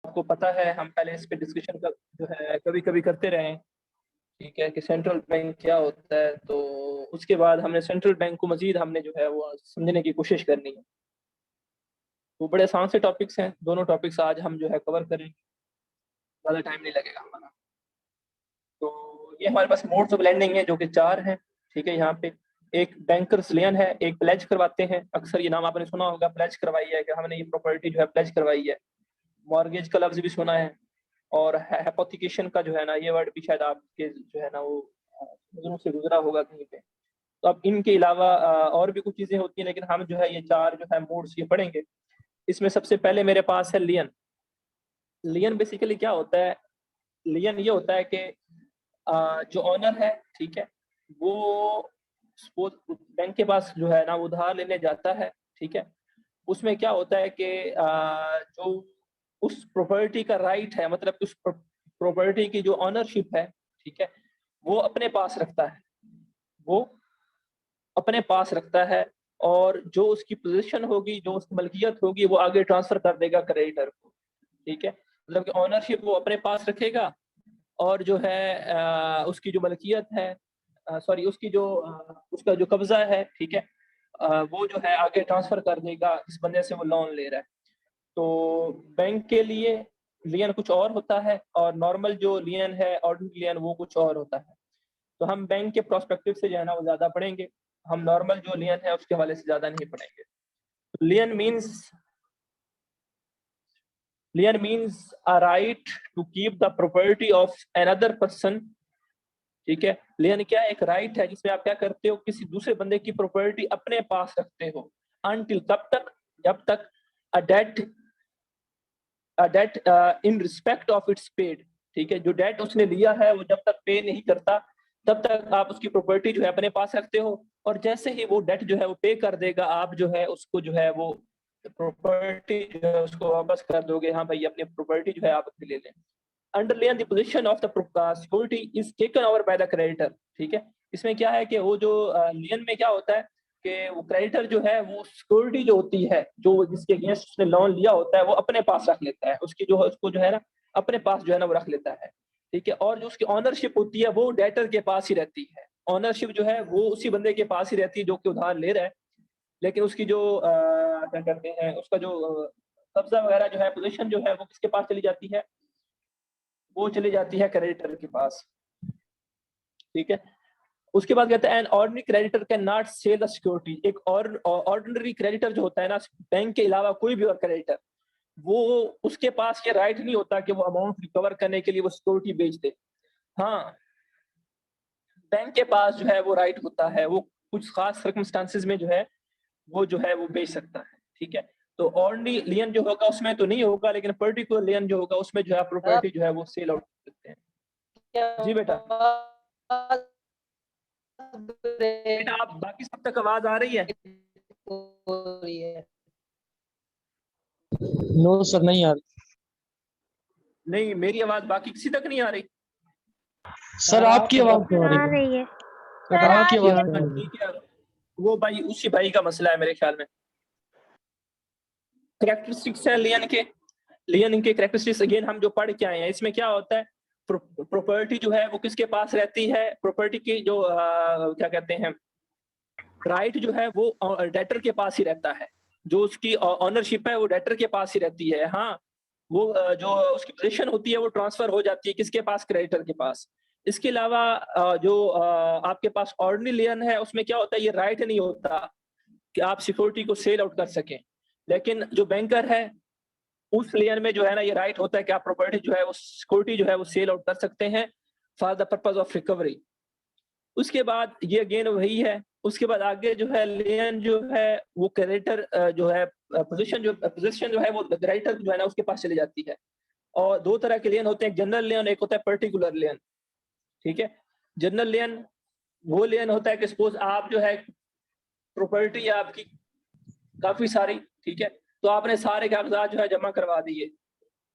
आपको पता है हम पहले इस पे डिस्कशन का जो है कभी कभी करते रहे हैं, ठीक है, कि सेंट्रल बैंक क्या होता है। तो उसके बाद हमने सेंट्रल बैंक को मजीद हमने जो है वो समझने की कोशिश करनी है। वो बड़े आसान से टॉपिक्स हैं, दोनों टॉपिक्स आज हम जो है कवर करेंगे, ज़्यादा टाइम नहीं लगेगा हमारा। तो ये हमारे पास मोड्स ऑफ लेंडिंग है जो कि 4 हैं, ठीक है। यहाँ पे एक बैंकर्स लियन है, एक प्लेज करवाते हैं, अक्सर ये नाम आपने सुना होगा, प्लेज करवाई है कि हमने ये प्रॉपर्टी जो है प्लेज करवाई है। मॉर्गेज का लफ्ज भी सुना है, और हैपोथिकेशन का जो है ना ये वर्ड भी शायद आपके जो है ना वो नजरों से गुजरा होगा कहीं पे। तो अब इनके अलावा और भी कुछ चीजें होती हैं, लेकिन हम जो है ये 4 जो है मोड्स ये पढ़ेंगे। इसमें सबसे पहले मेरे पास है लियन। लियन बेसिकली क्या होता है? लियन ये होता है कि जो ऑनर है, ठीक है, वो सपोज बैंक के पास जो है ना उधार लेने जाता है, ठीक है। उसमें क्या होता है कि जो उस प्रॉपर्टी का राइट है, मतलब उस प्रॉपर्टी की जो ऑनरशिप है, ठीक है, वो अपने पास रखता है, वो अपने पास रखता है। और जो उसकी पोजीशन होगी, जो उसकी मलकियत होगी, वो आगे ट्रांसफर कर देगा क्रेडिटर को, ठीक है। मतलब कि ऑनरशिप वो अपने पास रखेगा, और जो है उसकी जो मलकियत है, सॉरी उसकी जो उसका जो कब्जा है, ठीक है, वो जो है आगे ट्रांसफर कर देगा इस बंदे से वो लोन ले रहा है। तो बैंक के लिए लियन कुछ और होता है, और नॉर्मल जो लियन है, ऑर्डिनरी लियन, वो कुछ और होता है। तो हम बैंक के प्रोस्पेक्टिव से जो है ना वो ज्यादा पढ़ेंगे, हम नॉर्मल जो लियन है उसके हवाले से ज्यादा नहीं पढ़ेंगे। Lien means lien means a right to keep the property of another person, ठीक है। लियन क्या है? एक राइट है जिसमें आप क्या करते हो, किसी दूसरे बंदे की प्रॉपर्टी अपने पास रखते हो। अनटिल तब तक जब तक a debt in respect of its paid, ठीक है। जो डेट उसने लिया है वो जब तक पे नहीं करता तब तक आप उसकी प्रॉपर्टी जो है अपने पास रखते हो। और जैसे ही वो डेट जो है वो पे कर देगा, आप जो है उसको जो है वो प्रॉपर्टी जो है उसको वापस कर दोगे। हाँ भाई, अपनी प्रॉपर्टी जो है आप ले लें। Underline the position of the security is taken over by the creditor, ठीक है। इसमें क्या है कि वो जो लियन में क्या होता है कि वो क्रेडिटर जो है वो सिक्योरिटी जो होती है, जो जिसके अगेंस्ट उसने लोन लिया होता है, वो अपने पास रख लेता है। उसकी जो है उसको जो है ना अपने पास जो है ना वो रख लेता है, ठीक है। और जो उसकी ऑनरशिप होती है वो डेटर के पास ही रहती है। ऑनरशिप जो है वो उसी बंदे के पास ही रहती है जो कि उधार ले रहा है। लेकिन उसकी जो क्या कहते हैं, उसका जो कब्जा वगैरह जो है, पोजीशन जो है, वो किसके पास चली जाती है? वो चली जाती है क्रेडिटर के पास, ठीक है। उसके बाद कहते हैं an ordinary creditor can not sell the security. एक और ऑर्डिनरी क्रेडिटर जो होता है ना, बैंक के अलावा कोई भी और क्रेडिटर, वो उसके पास ये राइट नहीं होता कि वो अमाउंट रिकवर करने के लिए वो सिक्योरिटी बेच दे। हाँ, बैंक के पास जो है वो राइट होता है, वो कुछ खास सर्कमस्टांसिस में जो है वो जो है वो बेच सकता है, ठीक है। तो ऑर्डिनरी लियन जो होगा उसमें तो नहीं होगा, लेकिन पर्टिकुलर लियन जो होगा उसमें जो है प्रॉपर्टी जो है वो सेल आउट कर सकते हैं। जी बेटा, बेटा आप बाकी सब तक आवाज आ रही है? नो सर, नहीं आ रही। नहीं, मेरी आवाज बाकी किसी तक नहीं आ रही? सर आपकी आवाज तो आ आ रही है। रही है सर सर, आ आपकी रही आवाज है। तो आ रही है। ठीक है, वो भाई उसी भाई का मसला है मेरे ख्याल में। करेक्टरिस्टिक्स है लियन के। लियन के करेक्टरिस्टिक्स अगेन हम जो पढ़ के आए हैं, इसमें क्या होता है, प्रॉपर्टी जो है वो किसके पास रहती है? प्रॉपर्टी की जो क्या कहते हैं, राइट जो है वो डेटर के पास ही रहता है। जो उसकी ऑनरशिप है वो डेटर के पास ही रहती है। हाँ, वो जो उसकी पोजीशन होती है वो ट्रांसफर हो जाती है किसके पास? क्रेडिटर के पास। इसके अलावा जो आपके पास ऑर्डिनरी लियन है उसमें क्या होता है, ये राइट नहीं होता कि आप सिक्योरिटी को सेल आउट कर सकें। लेकिन जो बैंकर है उस लेयर में जो है ना ये राइट होता है कि आप प्रॉपर्टी जो है वो सिक्योरिटी जो है वो सेल आउट कर सकते हैं for the purpose of recovery. उसके बाद ये अगेन वही है। उसके बाद आगे जो है लेन जो है वो क्रेडिटर जो है पोजीशन जो है वो क्रेडिटर जो है ना उसके पास चली जाती है। और दो तरह के लेन होते हैं, एक जनरल लेन, एक होता है पर्टिकुलर लेन, ठीक है। जनरल लेन वो लेन होता है कि सपोज आप जो है प्रॉपर्टी है आपकी काफी सारी, ठीक है, तो आपने सारे कागजात जो है जमा करवा दिए,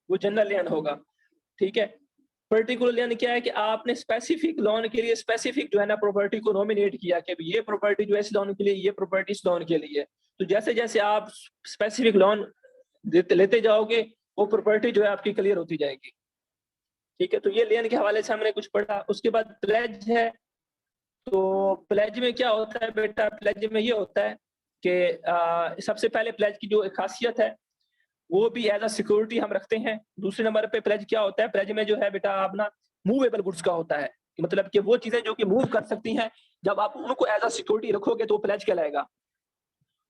वो जनरल लेन होगा, ठीक है। पर्टिकुलर लेन क्या है कि आपने स्पेसिफिक लोन के लिए स्पेसिफिक जो है ना प्रॉपर्टी को नॉमिनेट किया कि ये प्रॉपर्टी जो है इस लोन के लिए, ये प्रॉपर्टी इस लोन के लिए। तो जैसे जैसे आप स्पेसिफिक लोन लेते जाओगे वो प्रॉपर्टी जो है आपकी क्लियर होती जाएगी। ठीक है, तो ये लेन के हवाले से हमने कुछ पढ़ा। उसके बाद प्लेज है। तो प्लेज में क्या होता है बेटा, प्लेज में ये होता है कि सबसे पहले प्लेज की जो एक खासियत है वो भी एज अ सिक्योरिटी हम रखते हैं। दूसरे नंबर पे प्लेज क्या होता है, प्लेज में जो है बेटा अपना मूवेबल गुड्स का होता है, मतलब कि वो चीजें जो कि मूव कर सकती हैं, जब आप उनको एज अ सिक्योरिटी रखोगे तो प्लेज कहलाएगा।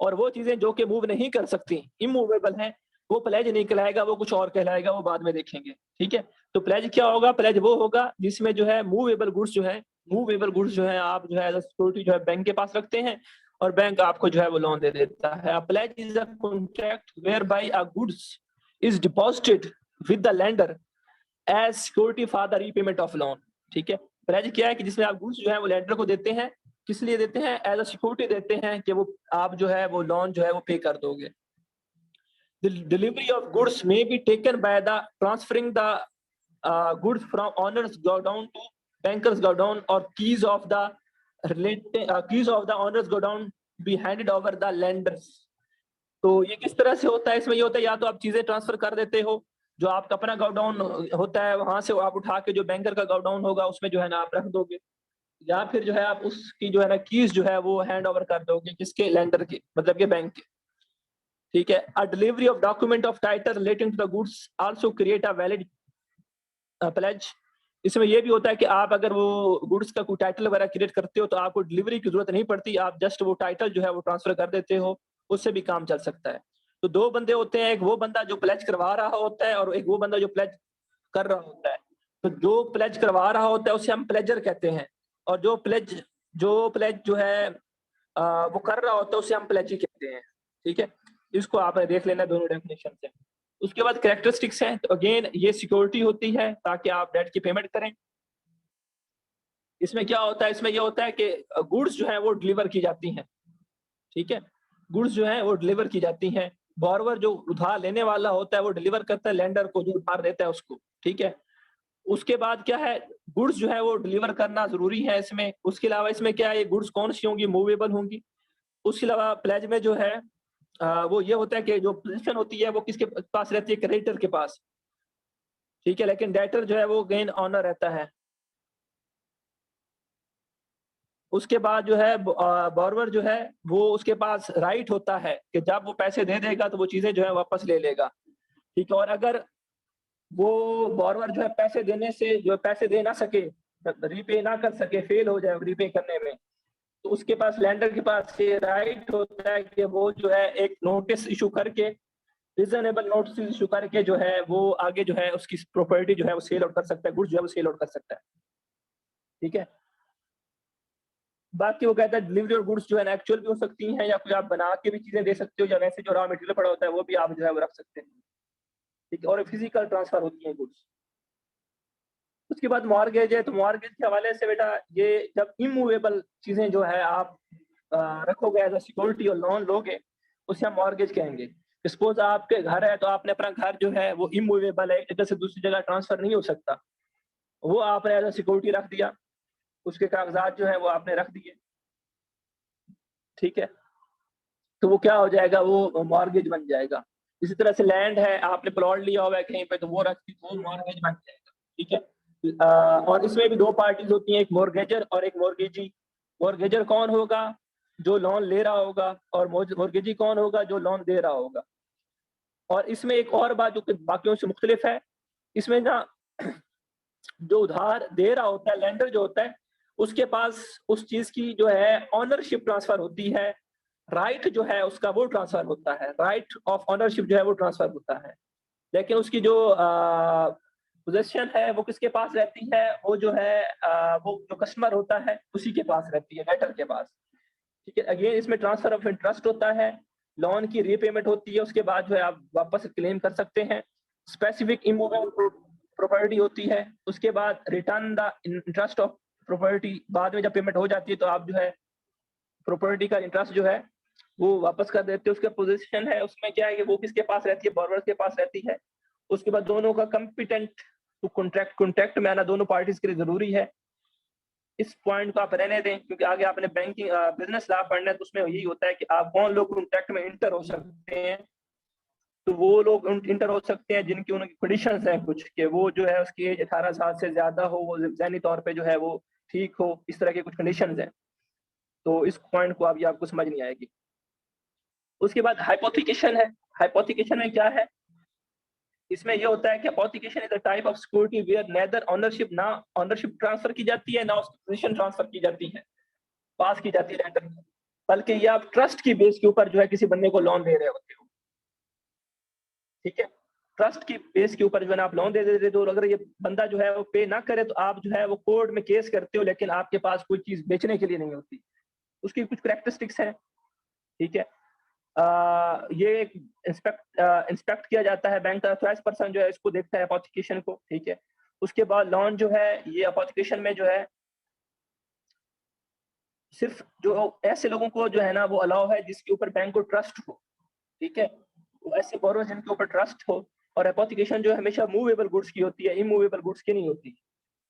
और वो चीजें जो कि मूव नहीं कर सकती, इमूवेबल हैं, वो प्लेज नहीं कहलाएगा, वो कुछ और कहलाएगा, वो बाद में देखेंगे। ठीक है, तो प्लेज क्या होगा, प्लेज वो होगा जिसमें जो है मूवेबल गुड्स जो है, मूवेबल गुड्स जो है आप जो है एज अ सिक्योरिटी जो है बैंक के पास रखते हैं और बैंक आपको जो है वो लोन दे देता है। Pledge is a contract whereby a goods is deposited with the lender as security for the repayment of loan. ठीक है, प्लेज क्या है कि जिसमें आप गुड्स जो है वो लेंडर को देते हैं, किस लिए देते हैं, एज अ सिक्योरिटी देते हैं कि वो आप जो है वो लोन जो है वो पे कर दोगे। The delivery of goods may be taken by the transferring the goods from owners go down to bankers go down, or keys of the keys of the owners go down be handed over the lenders। तो ये किस तरह से होता है, इसमें ये होता है या तो आप चीजें ट्रांसफर कर देते हो, जो आपका अपना गोडाउन होता है वहां से आप उठा के जो बैंकर का गोडाउन होगा उसमें जो है ना आप रख दोगे, या फिर जो है आप उसकी जो है ना कीज जो है वो हैंड ओवर कर दोगे किसके, लेंडर के, मतलब के बैंक के। ठीक है, a delivery of document of title relating to the goods also create a valid pledge. इसमें यह भी होता है कि आप अगर वो गुड्स का कोई टाइटल वगैरह क्रिएट करते हो तो आपको डिलीवरी की जरूरत नहीं पड़ती, आप जस्ट वो टाइटल जो है वो ट्रांसफर कर देते हो, उससे भी काम चल सकता है। तो दो बंदे होते हैं, एक वो बंदा जो प्लेज करवा रहा होता है और एक वो बंदा जो प्लेज कर रहा होता है। तो जो प्लेज करवा रहा होता है उसे हम प्लेजर कहते हैं, और जो प्लेज जो है वो कर रहा होता है उसे हम प्लेजी कहते हैं। ठीक है, इसको आपने देख लेना दोनों डेफिनेशन से। उसके बाद कैरेक्टरिस्टिक्स हैं, तो अगेन ये सिक्योरिटी होती है ताकि आप डेट की पेमेंट करें। इसमें क्या होता है, इसमें ये होता है कि गुड्स जो है वो डिलीवर की जाती हैं। ठीक है, गुड्स जो है वो डिलीवर की जाती हैं। बॉर्वर जो उधार लेने वाला होता है वो डिलीवर करता है लेंडर को जो उधार देता है उसको। ठीक है, उसके बाद क्या है, गुड्स जो है वो डिलीवर करना जरूरी है इसमें। उसके अलावा इसमें क्या है, ये गुड्स कौन सी होंगी, मूवेबल होंगी। उसके अलावा प्लेज में जो है वो ये होता है कि जो पोजीशन होती है वो किसके पास रहती है, क्रेडिटर के पास। ठीक है, लेकिन डेटर जो है वो गेन ऑनर रहता है। उसके बाद जो है बॉर्वर जो है वो उसके पास राइट होता है कि जब वो पैसे दे देगा तो वो चीजें जो है वापस ले लेगा। ठीक है, और अगर वो बॉर्वर जो है पैसे देने से जो पैसे दे ना सके, रीपे ना कर सके, फेल हो जाए रीपे करने में, तो उसके पास लैंडर के पास ये राइट होता है कि वो जो है एक नोटिस इशू करके, रीजनेबल नोटिस इशू करके जो है वो आगे जो है उसकी प्रॉपर्टी जो है वो सेल आउट कर सकता है, गुड्स जो है वो सेल आउट कर सकता है। ठीक है, बाकी वो कहता है डिलीवरी और गुड्स जो है एक्चुअल भी हो सकती हैं या कोई आप बना के भी चीजें दे सकते हो, या वैसे जो रॉ मटेरियल पड़ा होता है वो भी आप जो है वो रख सकते हैं। ठीक है, और फिजिकल ट्रांसफर होती है गुड्स। उसके बाद मॉर्गेज है, तो मॉर्गेज के हवाले से बेटा ये जब इमूवेबल चीजें जो है आप रखोगे एज अ सिक्योरिटी और लोन लोगे, उसे हम मॉर्गेज कहेंगे। सपोज आपके घर है तो आपने अपना घर जो है वो इमूवेबल है, एक जगह से दूसरी जगह ट्रांसफर नहीं हो सकता, वो आपने एज अ सिक्योरिटी रख दिया, उसके कागजात जो है वो आपने रख दिए। ठीक है, तो वो क्या हो जाएगा, वो मॉर्गेज बन जाएगा। इसी तरह से लैंड है, आपने प्लॉट लिया हुआ है कहीं पे, तो वो रख दी तो मॉर्गेज बन जाएगा। ठीक है, और इसमें भी दो पार्टीज होती हैं, एक मॉर्गेजर और एक मॉर्गेजी। मॉर्गेजर कौन होगा, जो लोन ले रहा होगा, और मॉर्गेजी कौन होगा, जो लोन दे रहा होगा। और इसमें एक और बात जो कि बाकियों से मुख्तलिफ है, इसमें ना जो उधार दे रहा होता है, लेंडर जो होता है, उसके पास उस चीज की जो है ऑनरशिप ट्रांसफर होती है, राइट जो है उसका वो ट्रांसफर होता है, राइट ऑफ ऑनरशिप जो है वो ट्रांसफर होता है। लेकिन उसकी जो पोजेशन है वो किसके पास रहती है, वो जो है वो जो कस्टमर होता है उसी के पास रहती है, डेटर के पास। ठीक है, अगेन इसमें ट्रांसफर ऑफ इंटरेस्ट होता है, लोन की रीपेमेंट होती है, उसके बाद जो है आप वापस क्लेम कर सकते हैं। स्पेसिफिक इमूवेबल प्रॉपर्टी होती है, उसके बाद return the interest of property, बाद में जब पेमेंट हो जाती है तो आप जो है प्रॉपर्टी का इंटरेस्ट जो है वो वापस कर देते हैं। उसका पोजीशन है उसमें क्या है कि वो किसके पास रहती है, बॉर्वर के पास रहती है। उसके बाद दोनों का कंपिटेंट टू कॉन्ट्रैक्ट में आना दोनों पार्टीज के लिए जरूरी है। इस पॉइंट को आप रहने दें क्योंकि आगे आपने बैंकिंग बिजनेस लॉ पढ़ना है, तो उसमें यही होता है कि आप कौन लोग कॉन्ट्रैक्ट में इंटर हो सकते हैं। तो वो लोग इंटर हो सकते हैं जिनकी उनकी कंडीशंस हैं कुछ कि वो जो है उसकी एज 18 साल से ज्यादा हो, वो ज़हनी तौर पे जो है वो ठीक हो, इस तरह के कुछ कंडीशंस हैं। तो इस पॉइंट को अभी आपको समझ नहीं आएगी। उसके बाद हाइपोथिकेशन है। हाइपोथिकेशन में क्या है? इसमें ये होता है कि hypothecation is a type of security where neither ownership transfer की जाती है, ना उसकी पोजीशन ट्रांसफर की जाती है, पास की जाती है लेंडर, बल्कि ये आप ट्रस्ट की बेस के ऊपर जो है किसी बंदे को लोन दे रहे होते हो। ठीक है, ट्रस्ट की बेस के ऊपर जो है ना आप लोन दे देते हो, और अगर ये बंदा जो है वो पे ना करे तो आप जो है वो कोर्ट में केस करते हो, लेकिन आपके पास कोई चीज बेचने के लिए नहीं होती। उसकी कुछ कैरेक्टरिस्टिक्स हैं। ठीक है, ये एक इंस्पेक्ट किया जाता है, बैंक का अथॉराइज्ड पर्सन जो है इसको देखता है अपोथिकेशन को। ठीक है, उसके बाद लोन जो है ये अपोथिकेशन में जो है सिर्फ जो ऐसे लोगों को जो है ना वो अलाउ है जिसके ऊपर बैंक को ट्रस्ट हो। ठीक है, वो ऐसे बोरोवर जिनके ऊपर ट्रस्ट हो, और एपोथिकेशन जो है हमेशा मूवेबल गुड्स की होती है, इमूवेबल गुड्स की नहीं होती।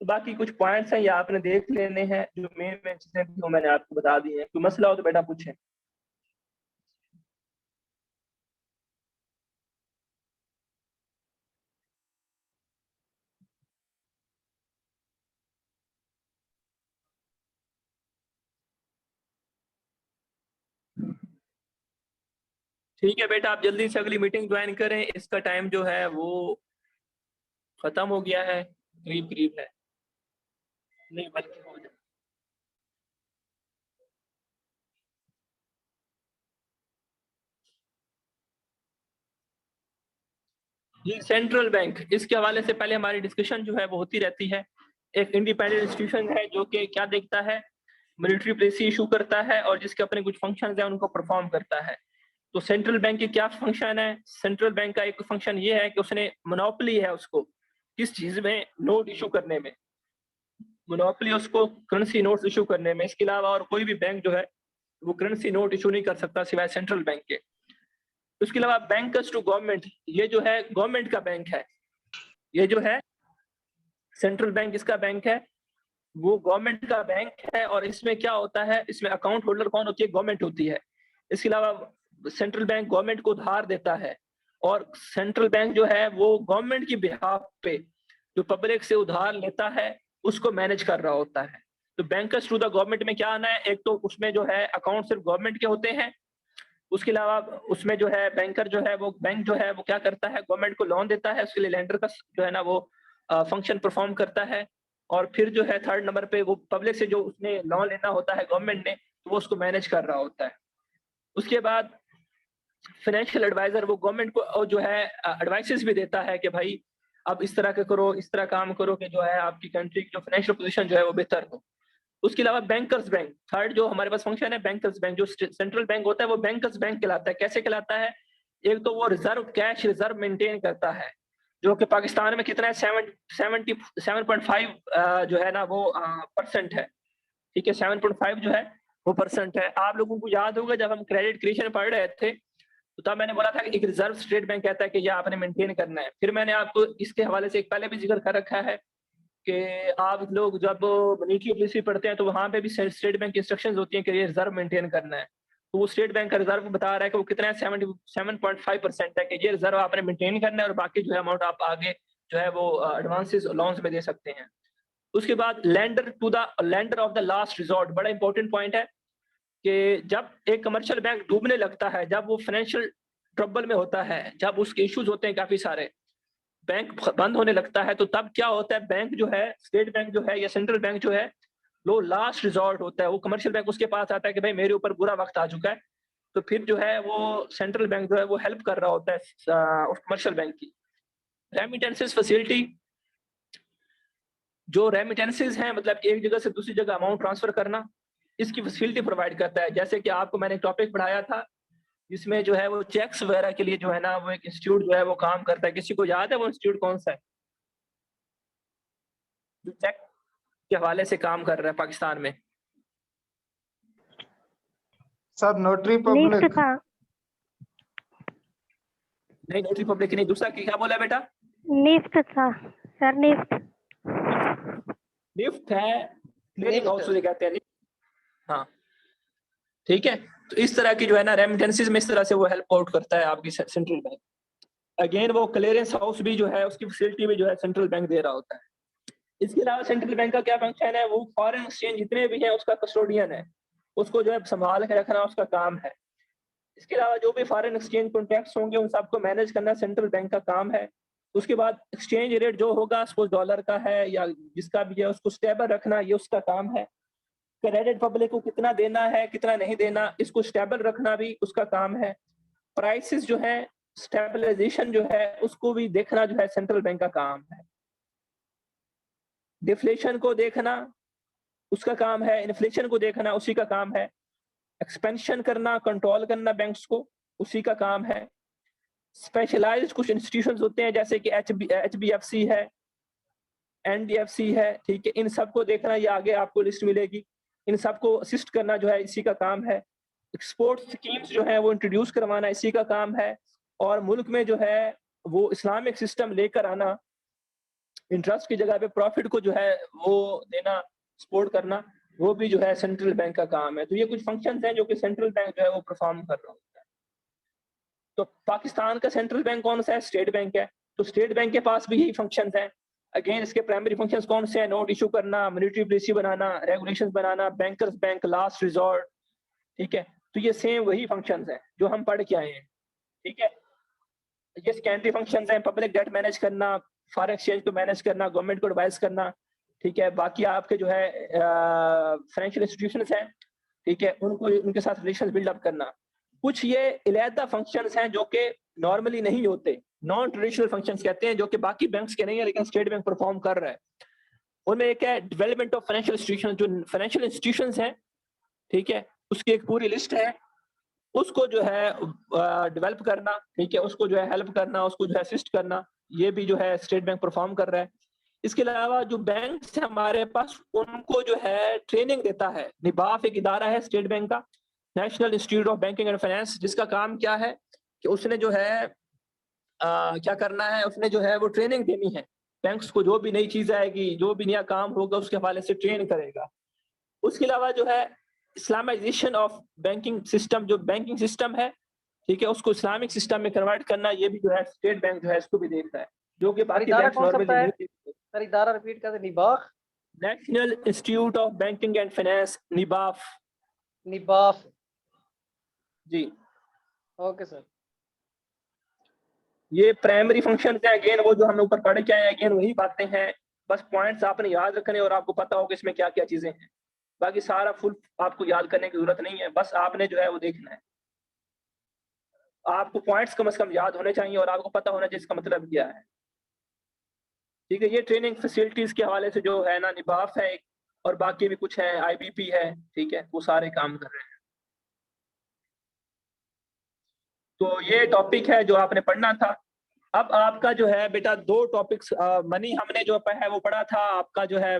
तो बाकी कुछ पॉइंट्स हैं ये आपने देख लेने हैं, जो मेन मेन चीजें थी वो मैंने आपको बता दी है। कोई मसला हो तो बेटा पूछें। ठीक है बेटा, आप जल्दी से अगली मीटिंग ज्वाइन करें, इसका टाइम जो है वो खत्म हो गया है, करीब करीब है, नहीं बल्कि हो जाए। जी, सेंट्रल बैंक, इसके हवाले से पहले हमारी डिस्कशन जो है वो होती रहती है। एक इंडिपेंडेंट इंस्टीट्यूशन है जो कि क्या देखता है, मिलिट्री पॉलिसी इशू करता है और जिसके अपने कुछ फंक्शंस हैं उनको परफॉर्म करता है। तो सेंट्रल बैंक के क्या फंक्शन है? सेंट्रल बैंक का एक फंक्शन ये है कि उसने मोनोपोली है उसको किस चीज में, नोट इशू करने में, मोनोपोली उसको करेंसी नोट्स इशू करने में। इसके अलावा और कोई भी बैंक जो है वो करेंसी नोट इशू नहीं कर सकता सिवाय सेंट्रल बैंक के। उसके अलावा बैंकर्स टू गवर्नमेंट, ये जो है गवर्नमेंट का बैंक है। ये जो है सेंट्रल बैंक इसका बैंक है, वो गवर्नमेंट का बैंक है। और इसमें क्या होता है, इसमें अकाउंट होल्डर कौन होती है? गवर्नमेंट होती है। इसके अलावा सेंट्रल बैंक गवर्नमेंट को उधार देता है, और सेंट्रल बैंक जो है वो गवर्नमेंट की बिहाफ पे जो पब्लिक से उधार लेता है उसको मैनेज कर रहा होता है। तो बैंकर्स टू द गवर्नमेंट में क्या आना है, एक तो उसमें जो है अकाउंट सिर्फ गवर्नमेंट के होते हैं। उसके अलावा उसमें जो है बैंकर जो है वो बैंक जो है वो क्या करता है, गवर्नमेंट को लोन देता है, उसके लिए लेंडर का जो है ना वो फंक्शन परफॉर्म करता है। और फिर जो है थर्ड नंबर पे वो पब्लिक से जो उसने लोन लेना होता है गवर्नमेंट ने, तो वो उसको मैनेज कर रहा होता है। उसके बाद फाइनेंशियल एडवाइजर, वो गवर्नमेंट को जो है एडवाइसेस भी देता है कि भाई अब इस तरह के करो, इस तरह काम करो कि जो है आपकी कंट्री की जो फाइनेंशियल पोजीशन जो है वो बेहतर हो। उसके अलावा बैंकर्स बैंक, थर्ड जो हमारे पास फंक्शन है बैंकर्स बैंक, जो सेंट्रल बैंक होता है वो बैंकर्स बैंक कहलाता है। कैसे कहलाता है? एक तो वो रिजर्व कैश रिजर्व मेंटेन करता है, जो कि पाकिस्तान में कितना है, 7.5 जो है ना वो परसेंट है। ठीक है, 7.5 जो है वो परसेंट है। आप लोगों को याद होगा जब हम क्रेडिट क्रिएशन पढ़ रहे थे तो तब मैंने बोला था कि एक रिजर्व स्टेट बैंक कहता है कि ये आपने मेंटेन करना है। फिर मैंने आपको इसके हवाले से एक पहले भी जिक्र कर रखा है कि आप लोग जब मॉनेटरी पॉलिसी पढ़ते हैं तो वहां पे भी स्टेट बैंक की इंस्ट्रक्शंस होती हैं कि ये रिजर्व मेंटेन करना है। तो वो स्टेट बैंक का रिजर्व बता रहा है कि वो कितना है, 7.5% है, कि ये रिजर्व आपने मेंटेन करना है और बाकी जो है अमाउंट आप आगे जो है वो एडवांसेस लोन्स में दे सकते हैं। उसके बाद lender of the last resort, बड़ा इंपॉर्टेंट पॉइंट है कि जब एक कमर्शियल बैंक डूबने लगता है, जब वो फाइनेंशियल ट्रबल में होता है, जब उसके इश्यूज होते हैं काफी सारे, बैंक बंद होने लगता है, तो तब क्या होता है, बैंक जो है, स्टेट बैंक जो है या सेंट्रल बैंक जो है, वो लास्ट रिजॉर्ट होता है। वो कमर्शियल बैंक उसके पास आता है कि भाई मेरे ऊपर बुरा वक्त आ चुका है, तो फिर जो है वो सेंट्रल बैंक जो है वो हेल्प कर रहा होता है उस कमर्शियल बैंक की। रेमिटेंसेस फैसिलिटी, जो रेमिटेंसेस हैं मतलब एक जगह से दूसरी जगह अमाउंट ट्रांसफर करना, इसकी फैसिलिटी प्रोवाइड करता है। जैसे कि आपको मैंने एक टॉपिक पढ़ाया था जिसमें जो है वो चेक्स वगैरह के लिए जो है ना वो एक इंस्टीट्यूट जो है वो काम करता है। किसी को याद है वो इंस्टीट्यूट कौन सा है जो चेक के हवाले से काम कर रहा है पाकिस्तान में? सर नोटरी निफ्ट पब्लिक। था। नहीं, नोटरी पब्लिक नहीं, दूसरा क्या बोला बेटा? निफ्ट था सर, निफ्ट। निफ्ट है, क्लियरिंग हाउस उसे कहते हैं। हाँ ठीक है, तो इस तरह की जो है ना रेमिटेंसेस में इस तरह से वो हेल्प आउट करता है आपकी सेंट्रल बैंक। अगेन वो क्लियरेंस हाउस भी जो है उसकी फैसिलिटी भी जो है सेंट्रल बैंक दे रहा होता है। इसके अलावा सेंट्रल बैंक का क्या फंक्शन है, वो फॉरेन एक्सचेंज जितने भी हैं उसका कस्टोडियन है, उसको जो है संभाल के रखना उसका काम है। इसके अलावा जो भी फॉरेन एक्सचेंज कॉन्ट्रैक्ट्स होंगे उन सबको मैनेज करना सेंट्रल बैंक का काम है। उसके बाद एक्सचेंज रेट जो होगा सपोज डॉलर का है या जिसका भी है उसको स्टेबल रखना ये उसका काम है। क्रेडिट पब्लिक को कितना देना है कितना नहीं देना इसको स्टेबल रखना भी उसका काम है। प्राइसेस जो है स्टेबलाइजेशन जो है उसको भी देखना जो है सेंट्रल बैंक का काम है। डिफ्लेशन को देखना उसका काम है, इन्फ्लेशन को देखना उसी का काम है, एक्सपेंशन करना कंट्रोल करना बैंक्स को उसी का काम है। स्पेशलाइज्ड कुछ इंस्टीट्यूशंस होते हैं जैसे कि HBFC है, NDFC है, ठीक है, इन सबको देखना, ये आगे आपको लिस्ट मिलेगी। इन सबको असिस्ट करना जो है इसी का काम है। एक्सपोर्ट स्कीम्स जो है वो इंट्रोड्यूस करवाना इसी का काम है। और मुल्क में जो है वो इस्लामिक सिस्टम लेकर आना, इंटरेस्ट की जगह पे प्रॉफिट को जो है वो देना, सपोर्ट करना, वो भी जो है सेंट्रल बैंक का काम है। तो ये कुछ फंक्शंस हैं जो कि सेंट्रल बैंक जो है वो परफॉर्म कर रहा होता है। तो पाकिस्तान का सेंट्रल बैंक कौन सा है? स्टेट बैंक है। तो स्टेट बैंक के पास भी यही फंक्शंस हैं। अगेन इसके प्राइमरी फंक्शंस कौन से हैं? नोट इशू करना, मॉनेटरी पॉलिसी बनाना, रेगुलेशंस बनाना, बैंकर्स बैंक, लास्ट रिजॉर्ट, ठीक है। तो ये सेम वही फंक्शंस हैं जो हम पढ़ के आए हैं, ठीक है। ये सेकेंडरी फंक्शंस हैं, पब्लिक डेट मैनेज करना, फॉरेन एक्सचेंज को मैनेज करना, गवर्नमेंट को एडवाइस करना, ठीक है। बाकी आपके जो है फाइनेंशियल इंस्टीट्यूशंस हैं, ठीक है, उनको उनके साथ रिलेशंस बिल्डअप करना। कुछ ये इलादा फंक्शंस हैं जो कि नॉर्मली नहीं होते, नॉन ट्रेडिशनल फंक्शंस कहते हैं, जो कि बाकी बैंक्स के नहीं है लेकिन स्टेट बैंक परफॉर्म कर रहा है। उनमें एक है डेवलपमेंट ऑफ फाइनेंशियल इंस्टीट्यूशन, जो फाइनेंशियल इंस्टीट्यूशंस हैं, ठीक है, उसकी एक पूरी लिस्ट है, उसको जो है डेवलप करना, ठीक है, उसको जो है हेल्प करना, उसको जो है असिस्ट करना, ये भी जो है स्टेट बैंक परफॉर्म कर रहा है। इसके अलावा जो बैंक्स हैं हमारे पास उनको जो है ट्रेनिंग देता है। निबाफ एक इदारा है स्टेट बैंक का, national institute of banking and finance, जिसका काम क्या है कि उसने जो है क्या करना है, उसने जो है वो ट्रेनिंग देनी है बैंक्स को, जो भी नई चीज आएगी, जो भी नया काम होगा उसके हवाले से ट्रेन करेगा। उसके अलावा जो है इस्लामाइजेशन ऑफ बैंकिंग सिस्टम, जो बैंकिंग सिस्टम है, ठीक है, उसको इस्लामिक सिस्टम में कन्वर्ट करना, ये भी जो है स्टेट बैंक जो है इसको भी देखता है, जो कि बाकी इदारा बैंक कौन सा नॉर्मली है? नहीं। सर इदारा रिपीट कर दे। निबाख, national institute of banking and finance, NIBAF. NIBAF, जी, ओके सर। ये प्राइमरी फंक्शन है। अगेन वो जो हम ऊपर पढ़ के आए, अगेन वही बातें हैं, बस पॉइंट्स आपने याद रखने और आपको पता होगा इसमें क्या क्या चीजें हैं। बाकी सारा फुल आपको याद करने की जरूरत नहीं है, बस आपने जो है वो देखना है। आपको पॉइंट्स कम से कम याद होने चाहिए और आपको पता होना चाहिए इसका मतलब क्या है, ठीक है। ये ट्रेनिंग फैसिलिटीज के हवाले से जो है ना, निबाफ है एक, और बाकी भी कुछ है, IBP है, ठीक है, वो सारे काम कर रहे हैं। तो ये टॉपिक है जो आपने पढ़ना था। अब आपका जो है बेटा दो टॉपिक्स, मनी हमने जो है वो पढ़ा था, आपका जो है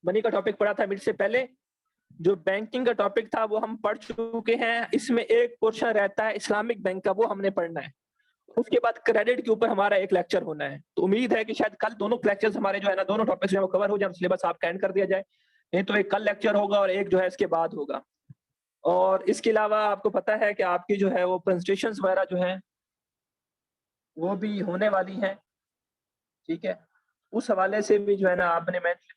मनी का टॉपिक पढ़ा था मिड से पहले। जो बैंकिंग का टॉपिक था वो हम पढ़ चुके हैं। इसमें एक पोर्शन रहता है इस्लामिक बैंक का, वो हमने पढ़ना है। उसके बाद क्रेडिट के ऊपर हमारा एक लेक्चर होना है। तो उम्मीद है कि शायद कल दोनों लेक्चर्स हमारे जो है ना, दोनों टॉपिक्स जो है वो कवर हो जाए, सिलेबस आपका एंड कर दिया जाए। नहीं तो एक कल लेक्चर होगा और एक जो है इसके बाद होगा। और इसके अलावा आपको पता है कि आपकी जो है वो प्रेजेंटेशंस वगैरह जो हैं वो भी होने वाली हैं, ठीक है। उस हवाले से भी जो है ना आपने मेंटली